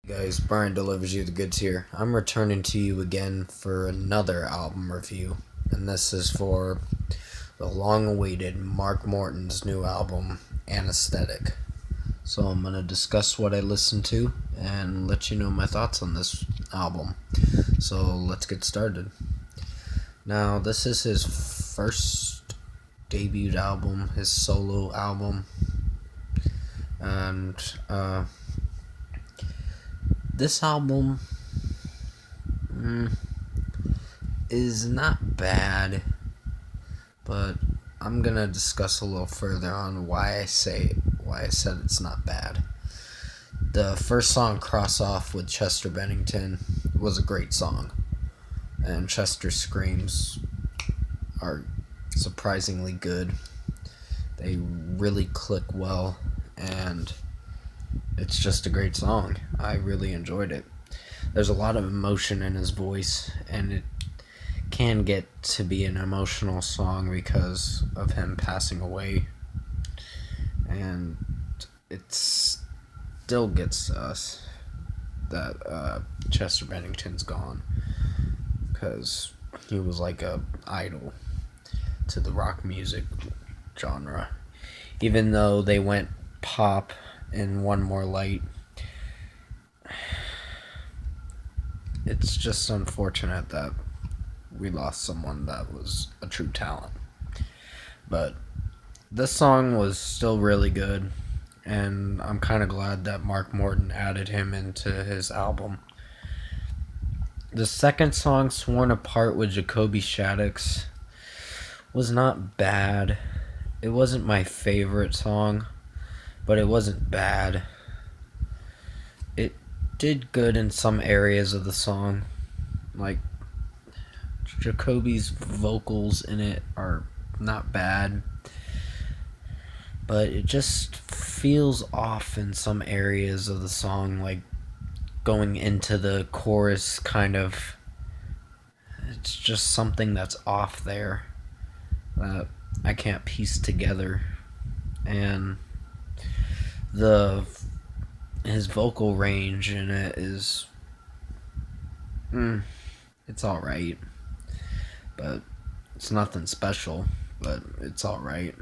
Guys, Brian delivers you the goods here. I'm returning to you again for another album review, and this is for the long-awaited Mark Morton's new album, Anesthetic. So I'm going to discuss what I listened to and let you know my thoughts on this album. So let's get started. Now, this is his first debut album, his solo album, and this album is not bad, but I'm gonna discuss a little further on why I said it's not bad. The first song, Cross Off with Chester Bennington, was a great song, and Chester's screams are surprisingly good. They really click well, and it's just a great song. I really enjoyed it. There's a lot of emotion in his voice, and it can get to be an emotional song because of him passing away. And it still gets to us that Chester Bennington's gone, because he was like a idol to the rock music genre. Even though they went pop in One More Light, it's just unfortunate that we lost someone that was a true talent. But this song was still really good, and I'm kind of glad that Mark Morton added him into his album. The second song, Sworn Apart with Jacoby Shaddix, was not bad. It wasn't my favorite song, but it wasn't bad. It did good in some areas of the song. Like, Jacoby's vocals in it are not bad, but it just feels off in some areas of the song, like going into the chorus kind of. It's just something that's off there that I can't piece together. And his vocal range in it is it's alright, but it's nothing special, but it's alright.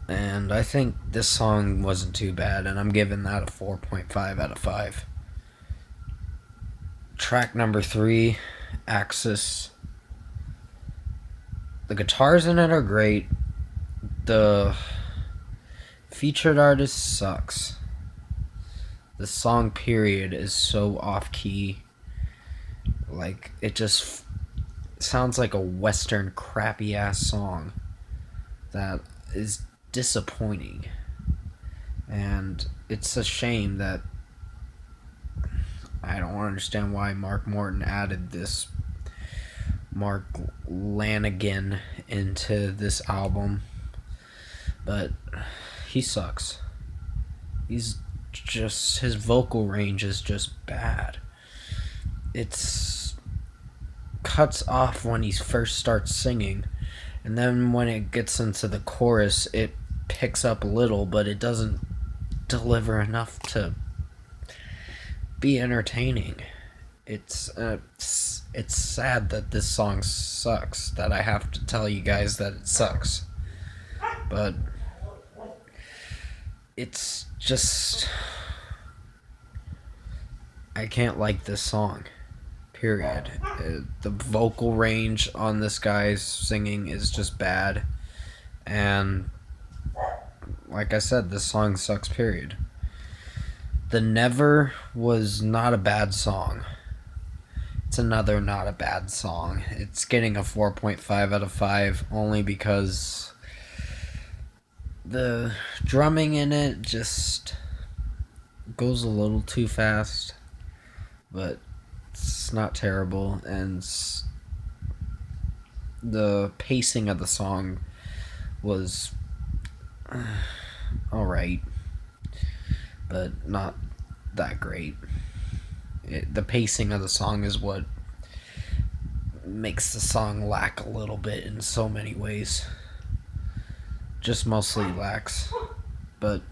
And I think this song wasn't too bad, and I'm giving that a 4.5 out of 5. Track number 3, Axis. The guitars in it are great. The featured artist sucks. The song, period, is so off-key. Like, it just sounds like a western crappy-ass song that is disappointing. And it's a shame that I don't understand why Mark Morton added this Mark Lanigan into this album. But he sucks. His vocal range is just bad. It's cuts off when he first starts singing, and then when it gets into the chorus, it picks up a little, but it doesn't deliver enough to be entertaining. It's sad that this song sucks, that I have to tell you guys that it sucks. But it's just, I can't like this song, period. The vocal range on this guy's singing is just bad, and like I said, this song sucks, period. The Never was not a bad song. It's another not a bad song. It's getting a 4.5 out of 5 only because the drumming in it just goes a little too fast, but it's not terrible, and the pacing of the song was alright, but not that great. The pacing of the song is what makes the song lack a little bit in so many ways. Just mostly lacks. But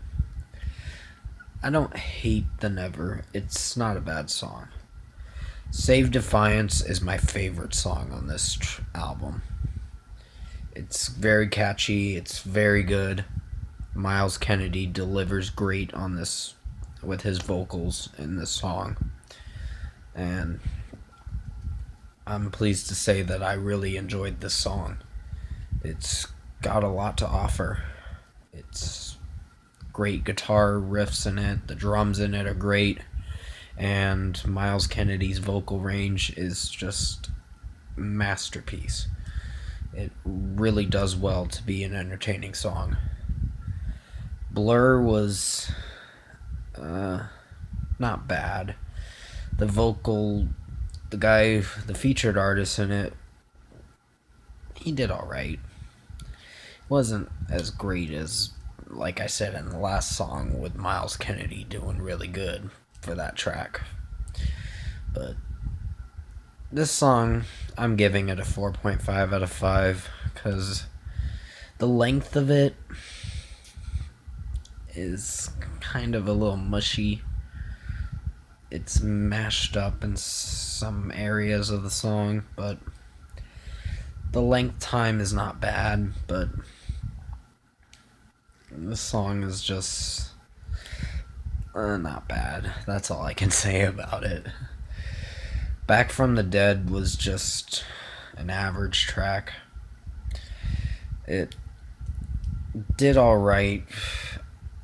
I don't hate the Never. It's not a bad song. Save Defiance is my favorite song on this album. It's very catchy, it's very good. Miles Kennedy delivers great on this with his vocals in this song. And I'm pleased to say that I really enjoyed this song. It's got a lot to offer. It's great guitar riffs in it, the drums in it are great, and Miles Kennedy's vocal range is just masterpiece. It really does well to be an entertaining song. Blur was not bad. The the featured artist in it, he did alright. Wasn't as great as, like I said in the last song, with Miles Kennedy doing really good for that track. But this song, I'm giving it a 4.5 out of 5 because the length of it is kind of a little mushy. It's mashed up in some areas of the song, but the length time is not bad, but this song is just not bad. That's all I can say about it. Back from the Dead was just an average track. It did alright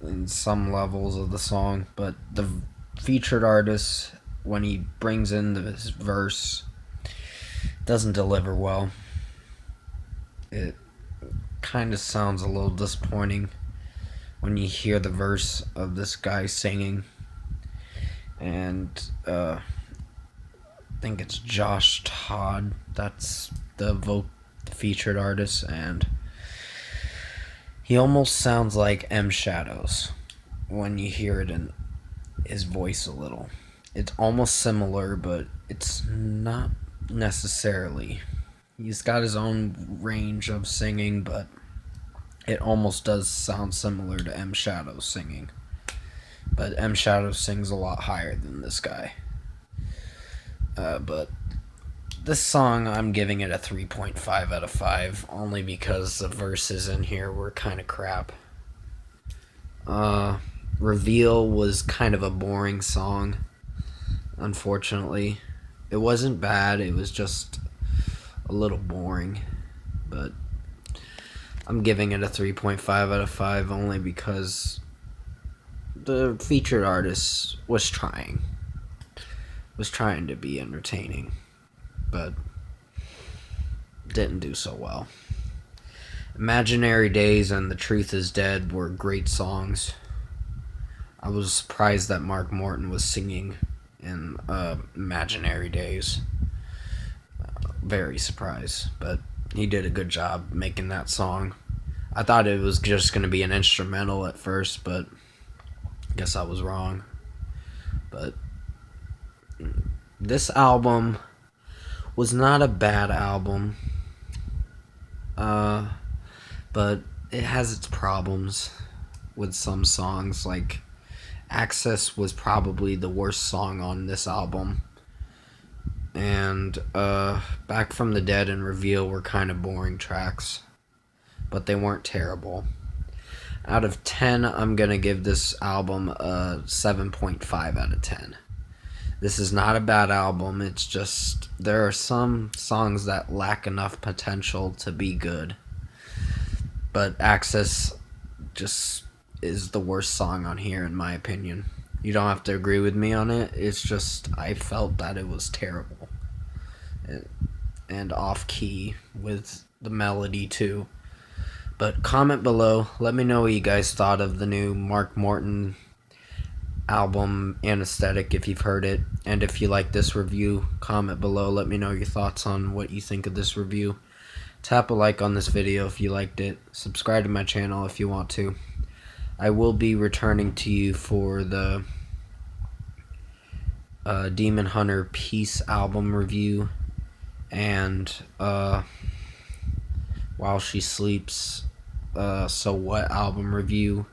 in some levels of the song, but the featured artist, when he brings in this verse, doesn't deliver well. It kind of sounds a little disappointing when you hear the verse of this guy singing. And I think it's Josh Todd, that's the featured artist, and he almost sounds like M Shadows when you hear it in his voice a little. It's almost similar, but it's not necessarily. He's got his own range of singing, but it almost does sound similar to M Shadows singing. But M Shadows sings a lot higher than this guy. But this song, I'm giving it a 3.5 out of 5, only because the verses in here were kind of crap. Reveal was kind of a boring song, unfortunately. It wasn't bad, it was just a little boring, but I'm giving it a 3.5 out of 5 only because the featured artist was trying to be entertaining, but didn't do so well. Imaginary Days and The Truth Is Dead were great songs. I was surprised that Mark Morton was singing in Imaginary Days. Very surprised, but he did a good job making that song. I thought it was just going to be an instrumental at first, but I guess I was wrong. But this album was not a bad album, but it has its problems with some songs. Like Access was probably the worst song on this album, and Back from the Dead and Reveal were kind of boring tracks, but they weren't terrible. Out of 10, I'm gonna give this album a 7.5 out of 10. This is not a bad album, it's just there are some songs that lack enough potential to be good. But Access just is the worst song on here, in my opinion. You don't have to agree with me on it, it's just I felt that it was terrible. And off key with the melody too. But comment below, let me know what you guys thought of the new Mark Morton album Anesthetic, if you've heard it, and if you like this review, comment below, let me know your thoughts on what you think of this review. Tap a like on this video if you liked it, subscribe to my channel if you want to. I will be returning to you for the Demon Hunter Peace album review, and While She Sleeps So What album review,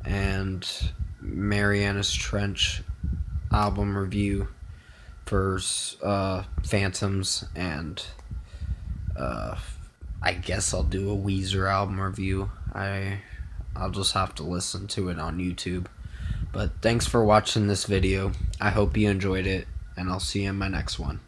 and Mariana's Trench album review for Phantoms, and I guess I'll do a Weezer album review. I'll just have to listen to it on YouTube. But thanks for watching this video. I hope you enjoyed it, and I'll see you in my next one.